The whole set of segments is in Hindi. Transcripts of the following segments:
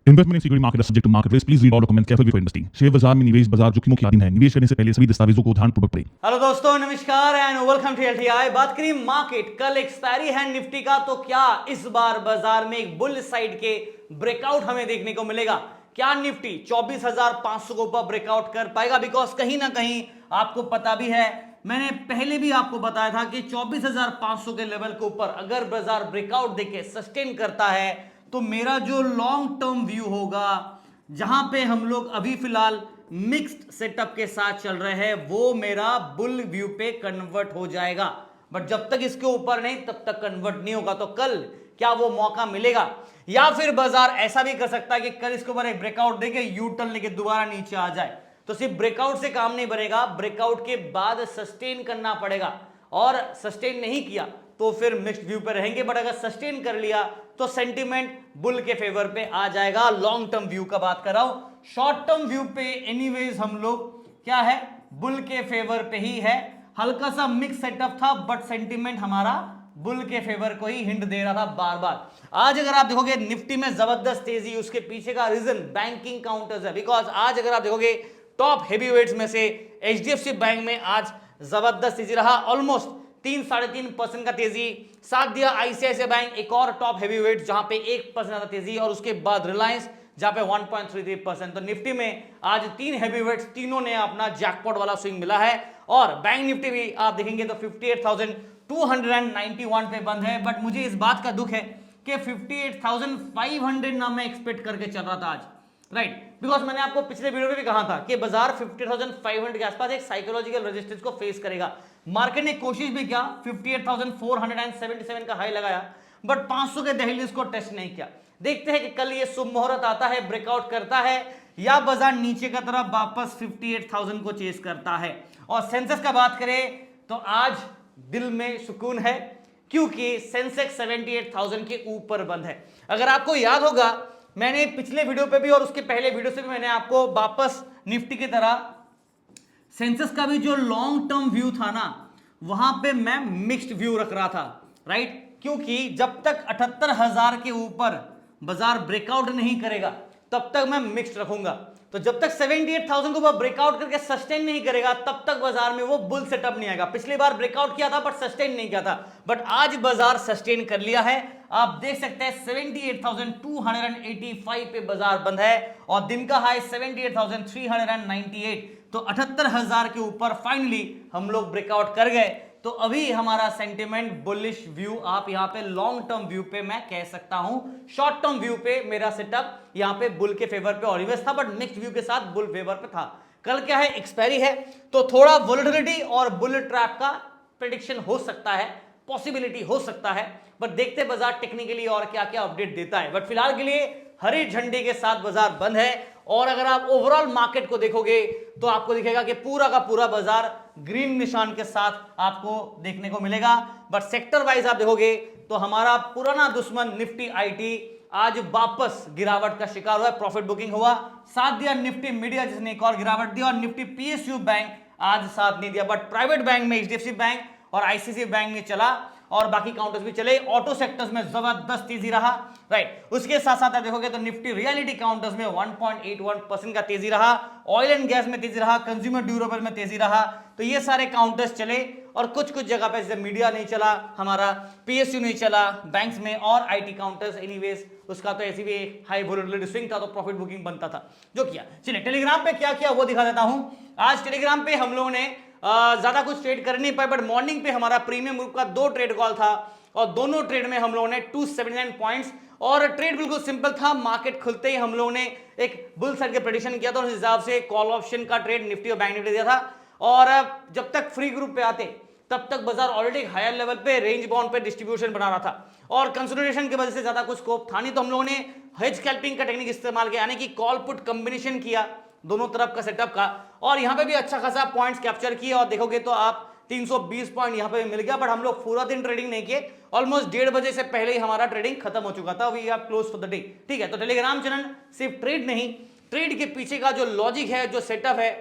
Investment in security market subject to market risk, please read all documents carefully before investing. Share बाजार में निवेश बाजार जोखिमों के अधीन है। निवेश करने से पहले सभी दस्तावेजों को ध्यानपूर्वक पढ़ें। हेलो दोस्तों, नमस्कार एंड वेलकम टू एलटीआई। बात करें मार्केट, कल एक्सपायरी है निफ्टी का, तो क्या इस बार बाजार में एक बुल साइड के ब्रेकआउट हमें देखने को मिलेगा? क्या निफ्टी 24,500 को ऊपर ब्रेकआउट कर पाएगा? बिकॉज कहीं ना कहीं आपको पता भी है, मैंने पहले भी आपको बताया था कि 24,500 के लेवल के ऊपर अगर बाजार ब्रेकआउट देके सस्टेन करता है तो मेरा जो लॉन्ग टर्म व्यू होगा, जहां पे हम लोग अभी फिलहाल मिक्स्ड सेटअप के साथ चल रहे हैं, वो मेरा बुल व्यू पे कन्वर्ट हो जाएगा। बट जब तक इसके ऊपर नहीं तब तक कन्वर्ट नहीं होगा। तो कल क्या वो मौका मिलेगा, या फिर बाजार ऐसा भी कर सकता है कि कल इसके ऊपर एक ब्रेकआउट देके यू टर्न लेके दोबारा नीचे आ जाए? तो सिर्फ ब्रेकआउट से काम नहीं बनेगा, ब्रेकआउट के बाद सस्टेन करना पड़ेगा, और सस्टेन नहीं किया तो फिर मिक्स्ड व्यू पे रहेंगे। बट अगर सस्टेन कर लिया तो सेंटीमेंट बुल के फेवर पे आ जाएगा। लॉन्ग टर्म व्यू का बात कर रहा हूं। शॉर्ट टर्म व्यू पे एनीवेज हम लोग क्या है, बुल के फेवर पे ही है। हल्का सा मिक्स सेटअप था बट सेंटीमेंट हमारा बुल के फेवर को ही हिंट दे रहा था बार बार। आज अगर आप देखोगे निफ्टी में जबरदस्त तेजी, उसके पीछे का रीजन बैंकिंग काउंटर्स है। बिकॉज आज अगर आप देखोगे टॉप हेवीवेट्स में से एचडीएफसी बैंक में आज जबरदस्त तेजी रहा, ऑलमोस्ट 3-3.5% का तेजी। साथ दिया आईसीआईसीआई बैंक, एक और टॉप हेवीवेट जहां पे 1% ज्यादा तेजी, और उसके बाद रिलायंस जहां पे 1.33%। तो निफ्टी में आज तीन हेवीवेट्स, तीनों ने अपना जैकपॉट वाला स्विंग मिला है। और बैंक निफ्टी भी आप देखेंगे तो 58,291 पे बंद है। बट मुझे इस बात का दुख है कि 58,500 ना मैं एक्सपेक्ट करके चल रहा था आज, राइट। बिकॉज मैंने आपको पिछले वीडियो में भी कहा था कि बाजार 50,500 के आसपास एक साइकोलॉजिकल रेजिस्टेंस को फेस करेगा। मार्केट ने कोशिश भी किया, 58,477 का हाई लगाया, बट 500 के दहलीज को टेस्ट नहीं किया। देखते हैं कि कल ये शुभ मुहूर्त आता है, ब्रेकआउट करता है, या बाजार नीचे का तरफ वापस 58,000 को चेस करता है। और सेंसेक्स का बात करें तो आज दिल में सुकून है, क्योंकि सेंसेक्स 78,000 के ऊपर बंद है। अगर आपको याद होगा, मैंने पिछले वीडियो पे भी और उसके पहले वीडियो से भी मैंने आपको वापस निफ्टी की तरह सेंसेक्स का भी जो लॉन्ग टर्म व्यू था ना, वहां पे मैं मिक्स्ड व्यू रख रहा था, राइट। क्योंकि जब तक 78,000 के ऊपर बाजार ब्रेकआउट नहीं करेगा तब तक मैं मिक्स्ड रखूंगा। तो जब तक 78,000 को ब्रेकआउट करके सस्टेन नहीं करेगा तब तक बाजार में वो बुल सेटअप नहीं आएगा। पिछली बार ब्रेकआउट किया था बट सस्टेन नहीं किया था, बट आज बाजार सस्टेन कर लिया है। आप देख सकते हैं 78,285 पे बाजार बंद है, और दिन का हाई 78,398। तो 78,000 के ऊपर फाइनली हम लोग ब्रेकआउट कर गए। तो अभी हमारा सेंटिमेंट बुलिश व्यू, आप यहां पे लॉन्ग टर्म व्यू पे मैं कह सकता हूं, शॉर्ट टर्म व्यू पे मेरा सेटअप यहां पे बुल के फेवर पे ऑलवेज था, बट मिक्स्ड व्यू के साथ बुल फेवर पे था। कल क्या है, एक्सपायरी है, तो थोड़ा वोलेटिलिटी और बुल ट्रैप का प्रेडिक्शन हो सकता है, पॉसिबिलिटी हो सकता है। बट देखते बाजार टेक्निकली और क्या क्या अपडेट देता है। बट फिलहाल के लिए हरे झंडे के साथ बाजार बंद है। और अगर आप ओवरऑल मार्केट को देखोगे तो आपको दिखेगा कि पूरा का पूरा बाजार ग्रीन निशान के साथ आपको देखने को मिलेगा। बट सेक्टर वाइज आप देखोगे तो हमारा पुराना दुश्मन निफ्टी आईटी आज वापस गिरावट का शिकार हुआ, प्रॉफिट बुकिंग हुआ। साथ दिया निफ्टी मीडिया, जिसने एक और गिरावट दी, और निफ्टी पीएसयू बैंक आज साथ नहीं दिया। बट प्राइवेट बैंक में एचडीएफसी बैंक और आईसीआईसीआई बैंक में चला, और बाकी काउंटर्स भी चले। ऑटो सेक्टर्स में जबरदस्त तेजी रहा, राइट। उसके साथ साथ आप देखोगे तो निफ्टी रियलिटी काउंटर्स में 1.81% का तेजी रहा, ऑयल एंड गैस में तेजी रहा, कंज्यूमर ड्यूरेबल में तेजी रहा। तो ये सारे काउंटर्स चले, और कुछ कुछ जगह पे जैसे मीडिया नहीं चला, हमारा पीएसयू नहीं चला, बैंक्स में और आईटी काउंटर्स एनीवेज उसका तो ऐसी भी हाई वोलेटिलिटी स्विंग था, तो प्रॉफिट बुकिंग बनता था जो किया। चलिए टेलीग्राम पे क्या किया वो दिखा देता हूं। आज टेलीग्राम पे हम लोगों ने ज्यादा कुछ ट्रेड कर नहीं पाए, बट मॉर्निंग पे हमारा प्रीमियम ग्रुप का 2 ट्रेड कॉल था, और दोनों ट्रेड में हम लोगों ने 279 पॉइंट्स, और ट्रेड बिल्कुल सिंपल था। मार्केट खुलते ही हम लोगों ने एक बुल साइड के प्रेडिक्शन किया था, उस हिसाब से कॉल ऑप्शन का ट्रेड निफ्टी और बैंक निफ्टी दिया था। और जब तक फ्री ग्रुप पे आते तब तक बाजार ऑलरेडी हायर लेवल पे रेंज बाउंड पे डिस्ट्रीब्यूशन बना रहा था, और कंसोलिडेशन की वजह से ज्यादा कुछ स्कोप था नहीं। तो हम लोगों ने हेज स्कैल्पिंग का टेक्निक इस्तेमाल किया, यानी कि कॉल पुट कॉम्बिनेशन किया दोनों तरफ का सेटअप का, और यहां पे भी अच्छा खासा पॉइंट्स कैप्चर किए। और देखोगे तो आप 320 पॉइंट यहां पे मिल गया। बट हम लोग पूरा दिन ट्रेडिंग नहीं किए, ऑलमोस्ट 1:30 बजे से पहले ही हमारा ट्रेडिंग खत्म हो चुका था। We are close for the day, ठीक है। तो टेलीग्राम चैनल सिर्फ ट्रेड नहीं, ट्रेड के पीछे का जो लॉजिक है, जो सेटअप है,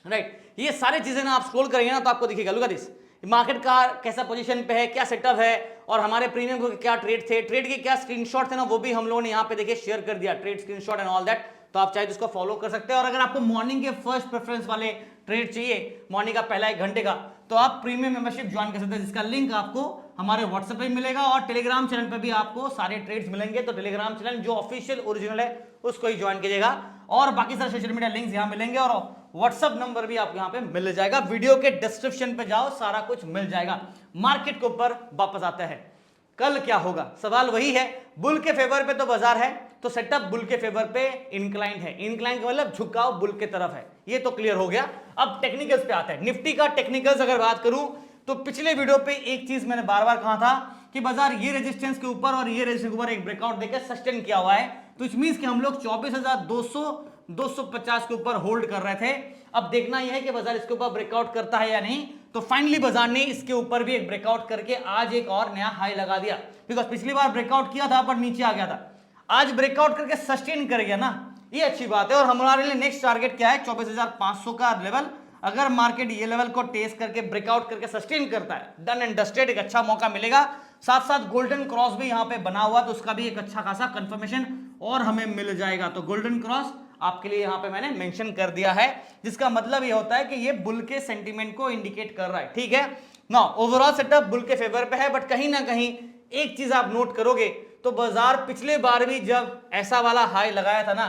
राइट, ये सारी चीजें ना आप स्क्रॉल करेंगे ना तो आपको दिखेगा। लुक एट दिस, मार्केट का कैसा पोजीशन पे है, क्या सेटअप है, और हमारे प्रीमियम के क्या ट्रेड थे, ट्रेड के क्या स्क्रीनशॉट थे ना, वो भी हम लोगों ने यहाँ पे देखिए शेयर कर दिया, trade screenshot and all that. तो आप चाहे तो इसको फॉलो कर सकते हैं। और अगर आपको मॉर्निंग के फर्स्ट प्रेफरेंस वाले ट्रेड चाहिए, मॉर्निंग का पहला 1 घंटे का, तो आप प्रीमियम मेंबरशिप ज्वाइन कर सकते हैं, जिसका लिंक आपको हमारे व्हाट्सएप पे मिलेगा और टेलीग्राम चैनल पे भी आपको सारे ट्रेड्स मिलेंगे। तो टेलीग्राम चैनल जो ऑफिशियल ओरिजिनल है उसको ही ज्वाइन कीजिएगा और बाकी सारे सोशल मीडिया लिंक्स यहाँ मिलेंगे और व्हाट्सएप नंबर भी आपको यहाँ पे मिल जाएगा। वीडियो के डिस्क्रिप्शन पे जाओ, सारा कुछ मिल जाएगा। मार्केट के ऊपर वापस आते हैं, कल क्या होगा, सवाल वही है। बुल के फेवर पे तो बाजार है, तो सेटअप बुल के फेवर पे इंक्लाइंड है। इंक्लाइंड का मतलब झुकाव बुल के तरफ है, ये तो क्लियर हो गया। अब टेक्निकल्स पे आते हैं। निफ्टी का टेक्निकल्स अगर बात करूं तो पिछले वीडियो पे एक चीज मैंने बार बार कहा था कि बाजार ये रेजिस्टेंस के ऊपर और ये रेजिस्टेंस के ऊपर एक ब्रेकआउट देकर सस्टेन किया हुआ है, तो इट मींस कि हम लोग 24,200 250 के ऊपर होल्ड कर रहे थे। अब देखना यह है कि बाजार इसके ऊपर ब्रेकआउट करता है या नहीं। तो फाइनली बाजार ने इसके ऊपर भी एक ब्रेकआउट करके आज एक और नया हाई लगा दिया, बिकॉज पिछली बार ब्रेकआउट किया था पर नीचे आ गया था, आज ब्रेकआउट करके सस्टेन कर गया ना, ये अच्छी बात है। और हमारे लिए नेक्स्ट टारगेट क्या है, 24,500 का लेवल। अगर मार्केट ये लेवल को टेस्ट करके ब्रेकआउट करके सस्टेन करता है, डन एंड डस्टेड, एक अच्छा मौका मिलेगा। साथ साथ गोल्डन क्रॉस भी यहाँ पे बना हुआ, तो उसका भी एक अच्छा खासा कंफर्मेशन और हमें मिल जाएगा। तो गोल्डन क्रॉस आपके लिए यहाँ पे मैंने मेंशन कर दिया है, जिसका मतलब ये होता है कि ये बुल के सेंटीमेंट को इंडिकेट कर रहा है, ठीक है ना। ओवरऑल सेटअप बुल के फेवर पे है, बट कहीं ना कहीं एक चीज आप नोट करोगे तो बाजार पिछले बार भी जब ऐसा वाला हाई लगाया था ना,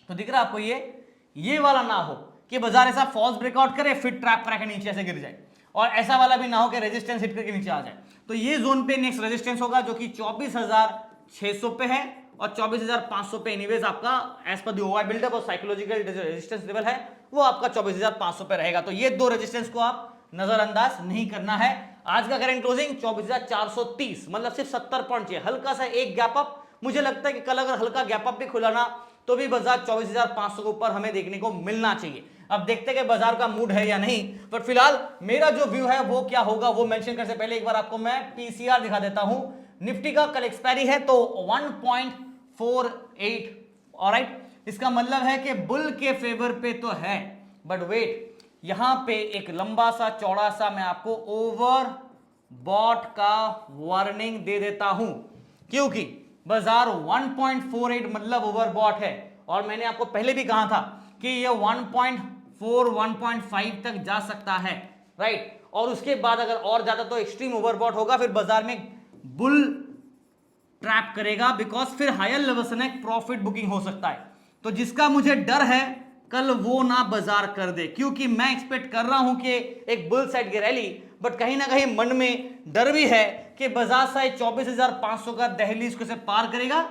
तो दिख रहा है आपको ये वाला ना हो कि बाजार ऐसा फॉल्स ब्रेकआउट करे फिर ट्रैप करा के नीचे ऐसे गिर जाए, और ऐसा वाला भी ना हो कि रेजिस्टेंस हिट करके नीचे आ जाए। तो ये जोन पे नेक्स्ट रेजिस्टेंस होगा जो कि 24,600 पे है और 24,500 पे एनीवेज आपका as per the OI buildup और साइकोलॉजिकल रेजिस्टेंस लेवल है वो आपका 24,500 पे रहेगा। तो ये दो रेजिस्टेंस को आप नजरअंदाज नहीं करना है। आज का करेंट क्लोजिंग 24,430, मतलब सिर्फ 70 पॉइंट चाहिए, हल्का सा एक गैप अप। मुझे लगता है कि कल अगर हल्का गैप अप भी खुला ना तो भी बाजार 24,500 के ऊपर हमें देखने को मिलना चाहिए। अब देखते हैं कि बाजार का मूड है या नहीं, बट फिलहाल मेरा जो व्यू है वो क्या होगा वो मेंशन करने से पहले एक बार आपको मैं पीसीआर दिखा देता हूं। निफ्टी का कल एक्सपायरी है तो 1.48, ऑलराइट, इसका मतलब है कि बुल के फेवर पे तो है, बट वेट, यहां पे एक लंबा सा चौड़ा सा मैं आपको ओवर बॉट का वार्निंग दे देता हूं, क्योंकि बाजार 1.48 मतलब ओवर बॉट है। और मैंने आपको पहले भी कहा था कि ये 1.4 1.5 तक जा सकता है, राइट। और उसके बाद अगर और ज्यादा तो एक्सट्रीम ओवर बॉट होगा, फिर बाजार में बुल ट्रैप करेगा, बिकॉज फिर हायर लेवल से ना प्रॉफिट बुकिंग हो सकता है। तो जिसका मुझे डर है कल वो ना बाजार कर दे, क्योंकि मैं एक्सपेक्ट कर रहा हूं कि एक बुल साइड की रैली, बट कहीं ना कहीं मन में डर भी है कि बाजार शायद 24,500 का दहलीज को से पार करेगा,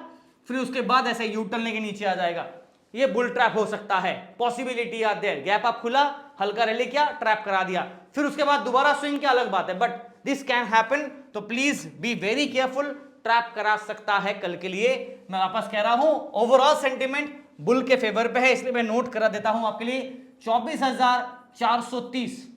फिर उसके बाद ऐसे यू टर्न लेके नीचे आ जाएगा। ये बुल ट्रैप हो सकता है, possibility are there. Gap up खुला, हल्का रैली किया, ट्रैप करा दिया, फिर उसके बाद दोबारा स्विंग की अलग बात है, बट दिस कैन हैपन। तो please be very careful, trap करा सकता है कल के लिए। मैं वापस कह रहा हूं ओवरऑल सेंटीमेंट बुल के फेवर पे है, इसलिए मैं नोट करा देता हूं आपके लिए 24,430,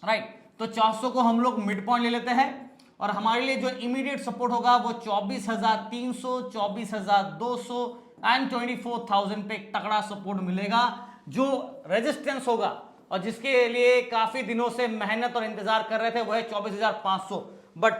राइट। तो 400 को हम लोग मिड पॉइंट ले लेते हैं और हमारे लिए जो इमीडिएट सपोर्ट होगा वो 24,300, 24,200 एंड 24,000 पे तगड़ा सपोर्ट मिलेगा। जो रेजिस्टेंस होगा और जिसके लिए काफी दिनों से मेहनत और इंतजार कर रहे थे वो है 24,500, बट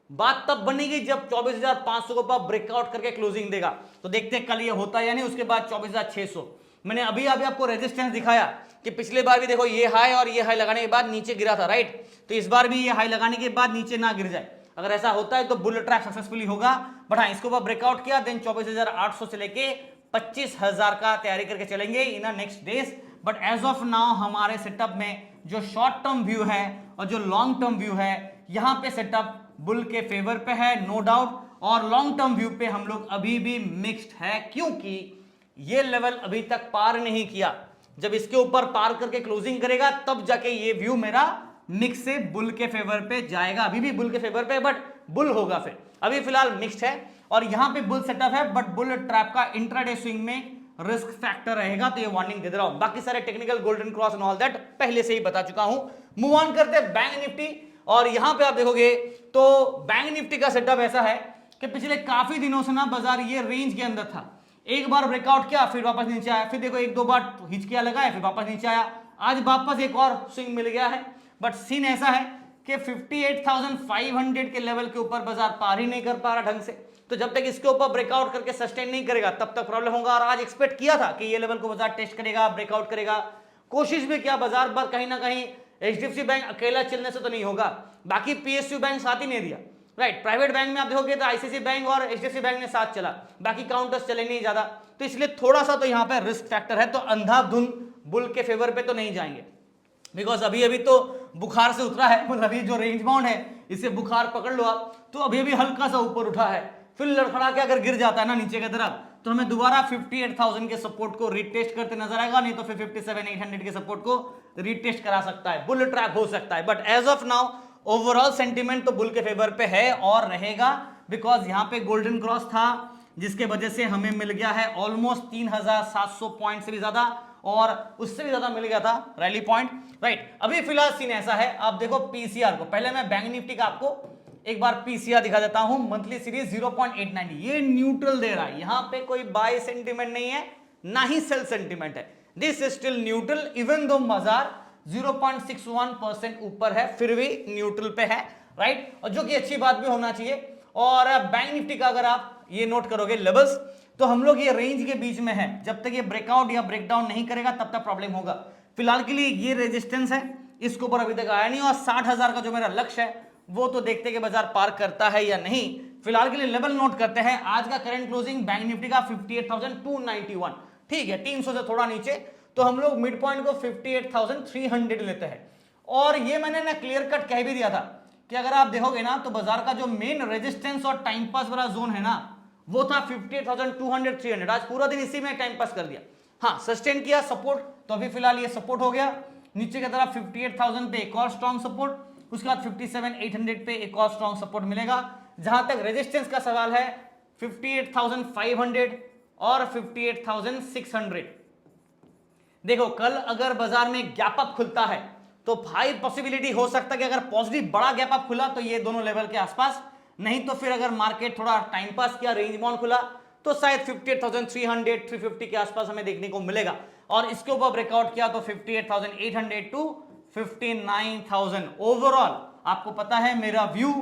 बात तब बनेगी जब 24,500 के ऊपर ब्रेकआउट करके क्लोजिंग देगा। तो देखते हैं कल ये होता है या नहीं। उसके बाद 24,600 मैंने अभी आपको रेजिस्टेंस दिखाया कि पिछले बार भी देखो ये हाई और ये हाई लगाने के बाद नीचे गिरा था, राइट। तो इस बार भी ये हाई लगाने के बाद नीचे ना गिर जाए, अगर ऐसा होता है तो बुल ट्रैप सक्सेसफुली होगा। बट हाँ, इसके ऊपर ब्रेकआउट किया देन 24,800 से लेके 25,000 का तैयारी करके चलेंगे in next days. But as of now हमारे सेटअप में जो शॉर्ट टर्म व्यू है और जो लॉन्ग टर्म व्यू है, यहाँ पे सेटअप बुल के फेवर पे है, नो डाउट। और लॉन्ग टर्म व्यू पे हम लोग अभी भी मिक्स्ड है, क्योंकि ये लेवल अभी तक पार नहीं किया। जब इसके ऊपर पार करके क्लोजिंग करेगा तब जाके ये व्यू मेरा मिक्स से बुल के फेवर पे जाएगा। अभी भी बुल के फेवर पे, बट बुल होगा फिर। अभी फिलहाल मिक्स्ड है और यहां पे बुल सेटअप है, बट बुल ट्रैप का इंट्राडे स्विंग में रिस्क फैक्टर रहेगा, तो ये वार्निंग दे रहा हूं। बाकी सारे technical golden cross and all that पहले से ही बता चुका हूं। मूव ऑन करते हैं बैंक निफ्टी, और यहां पे आप देखोगे तो बैंक निफ्टी का सेटअप ऐसा है कि पिछले काफी दिनों से ना बाजार ये रेंज के अंदर था। एक बार ब्रेकआउट किया फिर वापस नीचे आया, फिर देखो एक दो बार हिचकिया लगाया फिर वापस नीचे आया, आज वापस एक और स्विंग मिल गया है। बट सीन ऐसा है कि 58,500 के लेवल के ऊपर बाजार पार ही नहीं कर पा रहा ढंग से। तो जब तक इसके ऊपर ब्रेकआउट करके सस्टेन नहीं करेगा तब तक प्रॉब्लम होगा। और आज एक्सपेक्ट किया था कि ये लेवल को बाजार टेस्ट करेगा, ब्रेकआउट करेगा, कोशिश भी किया बाजार, पर कहीं ना कहीं एचडीएफसी बैंक अकेला चलने से तो नहीं होगा, बाकी पीएसयू बैंक साथ ही नहीं दिया, राइट। प्राइवेट बैंक में आप देखोगे तो आईसीआईसीआई बैंक और एचडीएफसी बैंक ने साथ चला, बाकी काउंटर्स चले नहीं ज्यादा। तो इसलिए थोड़ा सा तो यहाँ पे रिस्क फैक्टर है, तो अंधाधुंध बुल के फेवर पे तो नहीं जाएंगे, बिकॉज अभी अभी तो बुखार से उतरा है, मतलब अभी जो रेंज बाउंड है इसे बुखार पकड़ लो आप, तो अभी अभी हल्का सा ऊपर उठा है, फिर लड़खड़ा के अगर गिर जाता है ना नीचे की तरफ तो हमें दोबारा 58,000 के सपोर्ट को रिटेस्ट करते नजर आएगा, नहीं तो फिर 57,800 के सपोर्ट को रिटेस्ट करा सकता है, बुल ट्रैप हो सकता है। But as of now overall sentiment तो बुल के फेवर पे है और रहेगा, बिकॉज यहाँ पे गोल्डन क्रॉस था जिसके वजह से हमें मिल गया है ऑलमोस्ट 3,700 पॉइंट से भी ज्यादा, और उससे भी ज्यादा मिल गया था रैली पॉइंट, राइट। अभी फिलहाल सीन ऐसा है, आप देखो पीसीआर को, पहले मैं बैंक निफ्टी का आपको एक बार पीसीआर दिखा देता हूं, मंथली सीरीज 0.89, ये न्यूट्रल दे रहा है, यहां पे कोई बाय सेंटीमेंट नहीं है ना ही सेल सेंटीमेंट है, this is still neutral even though बाजार 0.61% ऊपर है फिर भी न्यूट्रल पे है, राइट, और जो कि अच्छी बात भी होना चाहिए। और बैंक निफ्टी का अगर आप ये नोट करोगे लेवल्स, तो हम लोग ये रेंज के बीच में है, जब तक ये ब्रेकआउट या ब्रेकडाउन नहीं करेगा तब तक प्रॉब्लम होगा। फिलहाल के लिए ये रेजिस्टेंस है, इसके ऊपर अभी तक आया नहीं, और 60,000 का जो मेरा लक्ष्य है वो तो देखते कि बाजार पार करता है या नहीं। फिलहाल के लिए लेवल नोट करते हैं, आज का करंट क्लोजिंग बैंक निफ्टी का 58,291, ठीक है, 300 से थोड़ा नीचे, तो हम लोग मिड पॉइंट को 58,300 लेते हैं। और ये मैंने ना क्लियर कट कह भी दिया था कि अगर आप देखोगे ना तो बाजार का जो मेन रेजिस्टेंस और टाइम पास वाला जोन है ना वो था 58,200 300, आज पूरा दिन इसी में टाइम पास कर दिया। हाँ, सस्टेन किया सपोर्ट, तो अभी फिलहाल ये सपोर्ट हो गया, नीचे की तरफ 58,000 पे एक और स्ट्रॉन्ग सपोर्ट, उसके बाद 57,800 पे एक और स्ट्रॉन्ग सपोर्ट मिलेगा। जहां तक रेजिस्टेंस का सवाल है 58,500 और 58,600। देखो कल अगर बाजार में गैप अप खुलता है तो हाई पॉसिबिलिटी हो सकता है कि अगर पॉजिटिव बड़ा गैप अप खुला तो ये दोनों लेवल के आसपास, नहीं तो फिर अगर मार्केट थोड़ा टाइम पास किया, रेंज बाउंड खुला, तो शायद 58,300 350 के आसपास हमें देखने को मिलेगा, और इसके ऊपर ब्रेकआउट किया तो 58,800 टू 59,000। ओवरऑल आपको पता है मेरा व्यू,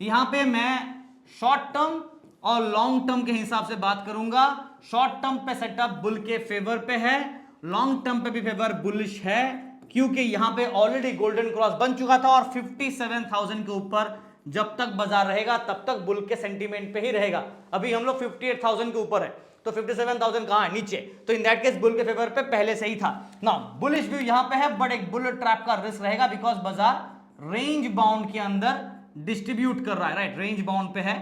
यहां पे मैं शॉर्ट टर्म और लॉन्ग टर्म के हिसाब से बात करूंगा। शॉर्ट टर्म पे सेटअप बुल के फेवर पे है, लॉन्ग टर्म पे भी फेवर बुलिश है, क्योंकि यहां पे ऑलरेडी गोल्डन क्रॉस बन चुका था, और 57,000 के ऊपर जब तक बाजार रहेगा तब तक बुल के सेंटीमेंट पे ही रहेगा। अभी हम लोग 58,000 के ऊपर है, तो 57,000 कहां है? नीचे, तो इन दैट केस बुल के फेवर पे पहले से ही था ना। बुलिश व्यू यहां पे है, बट एक बुल ट्रैप का रिस्क रहेगा, बिकॉज बाजार रेंज बाउंड के अंदर डिस्ट्रीब्यूट कर रहा है, राइट, रेंज बाउंड पे है,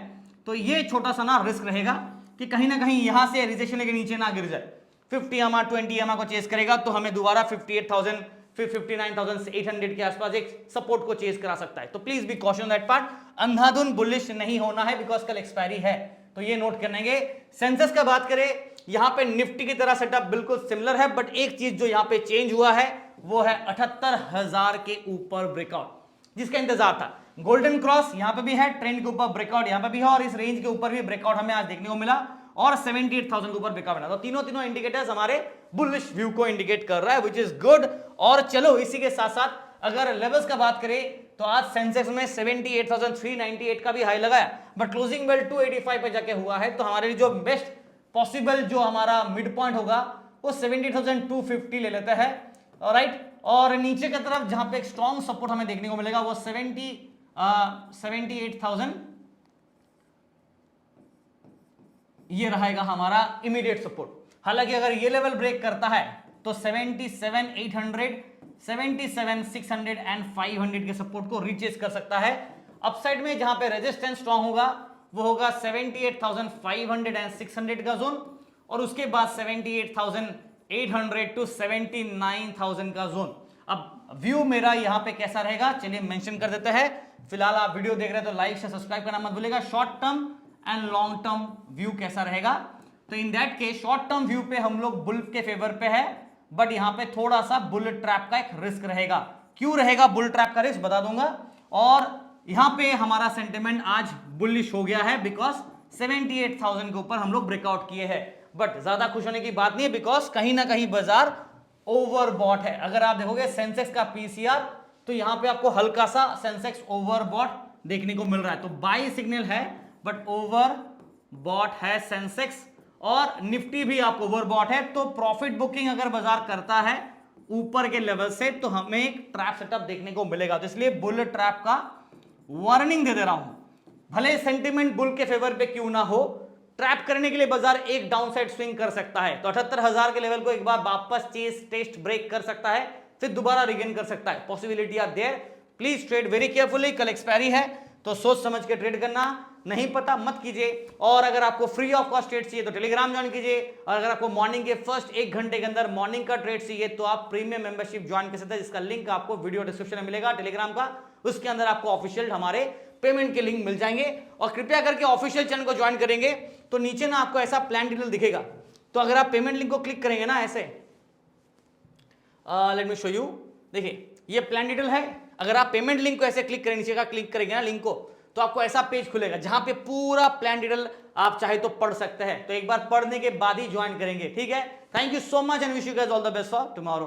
तो ये छोटा सा ना रिस्क रहेगा कि कहीं ना कहीं यहां से रिजेक्शन के नीचे ना गिर जाए, 50 EMA 20 EMA को चेस करेगा तो हमें दोबारा 58,000 फिर 59,800 के आसपास एक सपोर्ट को चेस करा सकता है। तो please be caution that part, Andhadhun bullish नहीं होना है, बिकॉज कल एक्सपायरी है, तो ये नोट करेंगे। सेंसेक्स का बात करें, यहां पे निफ्टी की तरह सेटअप बिल्कुल सिमिलर है, बट एक चीज जो यहां पे चेंज हुआ है वो है 78,000 के ऊपर ब्रेकआउट, जिसका इंतजार था। गोल्डन क्रॉस यहां पे भी है, ट्रेंड के ऊपर ब्रेकआउट यहां पे भी है, और इस रेंज के ऊपर भी ब्रेकआउट हमें आज देखने को मिला, और 78,000 के ऊपर ब्रेकआउट मिला। तो तीनों इंडिकेटर्स हमारे बुलिश व्यू को इंडिकेट कर रहा है, विच इज गुड। और चलो इसी के साथ साथ अगर लेवल्स का बात करें तो आज सेंसेक्स में 78,398 का भी हाई लगाया, बट क्लोजिंग बेल 285 पे जाके हुआ है, तो हमारे लिए जो बेस्ट पॉसिबल जो हमारा मिड पॉइंट होगा वो 70,250 ले लेते हैं, राइट। और नीचे की तरफ जहां पे एक स्ट्रॉन्ग सपोर्ट हमें देखने को मिलेगा वो 78,000 ये रहेगा हमारा इमीडिएट सपोर्ट। हालांकि अगर ये लेवल ब्रेक करता है तो 77,800 77,600 एंड 500 के सपोर्ट को रीचेस कर सकता है। अपसाइड में जहां पे रेजिस्टेंस स्ट्रॉन्ग होगा वो होगा 78,500 एंड 600 का जोन, और उसके बाद 78,800 टू 79,000 का जोन। अब व्यू मेरा यहां पे कैसा रहेगा चलिए मेंशन कर देते हैं। फिलहाल आप वीडियो देख रहे हैं तो लाइक से सब्सक्राइब करना मत भूलिएगा। Short term and long term view कैसा रहेगा, तो in that case short term view पे हम लोग बुल के फेवर पे है, बट यहां पे थोड़ा सा बुल ट्रैप का एक रिस्क रहेगा। क्यों रहेगा बुल ट्रैप का रिस्क बता दूंगा। और यहां पे हमारा सेंटिमेंट आज बुलिश हो गया है, बिकॉज 78,000 के ऊपर हम लोग ब्रेकआउट किए हैं, बट ज्यादा खुश होने की बात नहीं है, बिकॉज कहीं ना कहीं बाजार ओवरबॉट है। अगर आप देखोगे सेंसेक्स का पीसीआर तो यहां पे आपको हल्का सा सेंसेक्स ओवरबॉट देखने को मिल रहा है, तो बाई सिग्नल है बट ओवरबॉट है सेंसेक्स, और निफ्टी भी आपको ओवरबॉट है। तो प्रॉफिट बुकिंग अगर बाजार करता है ऊपर के लेवल से तो हमें एक ट्रैप सेटअप देखने को मिलेगा। तो इसलिए बुल ट्रैप का वार्निंग दे रहा हूं, भले सेंटिमेंट बुल के फेवर पे क्यों ना हो, ट्रैप करने के लिए बाजार एक डाउनसाइड स्विंग कर सकता है। तो 78,000 के लेवल को एक बार वापस टेस्ट ब्रेक कर सकता है, फिर दोबारा रिगेन कर सकता है, possibility are there. Please trade very carefully, कल एक्सपायरी है तो सोच समझ के ट्रेड करना, नहीं पता मत कीजिए। और अगर आपको फ्री ऑफ कॉस्ट ट्रेड चाहिए तो टेलीग्राम ज्वाइन कीजिए, और अगर आपको मॉर्निंग के फर्स्ट 1 घंटे के अंदर मॉर्निंग का ट्रेड चाहिए तो आप प्रीमियम मेंबरशिप ज्वाइन कर सकते हैं, जिसका लिंक आपको वीडियो डिस्क्रिप्शन में मिलेगा टेलीग्राम का। उसके अंदर आपको ऑफिशियल हमारे पेमेंट के लिंक मिल जाएंगे, और कृपया करके ऑफिशियल चैनल को ज्वाइन करेंगे तो नीचे ना आपको ऐसा प्लान डिटेल दिखेगा। तो अगर आप पेमेंट लिंक को क्लिक करेंगे ना ऐसे, लेट मी शो यू, देखिए ये प्लान डिटेल है। अगर आप पेमेंट लिंक को ऐसे क्लिक करेंगे, नीचे का क्लिक करेंगे ना लिंक को, तो आपको ऐसा पेज खुलेगा जहां पे पूरा प्लान डिटेल आप चाहे तो पढ़ सकते हैं। तो एक बार पढ़ने के बाद ही ज्वाइन करेंगे, ठीक है। Thank you so much and wish you guys all the best for tomorrow.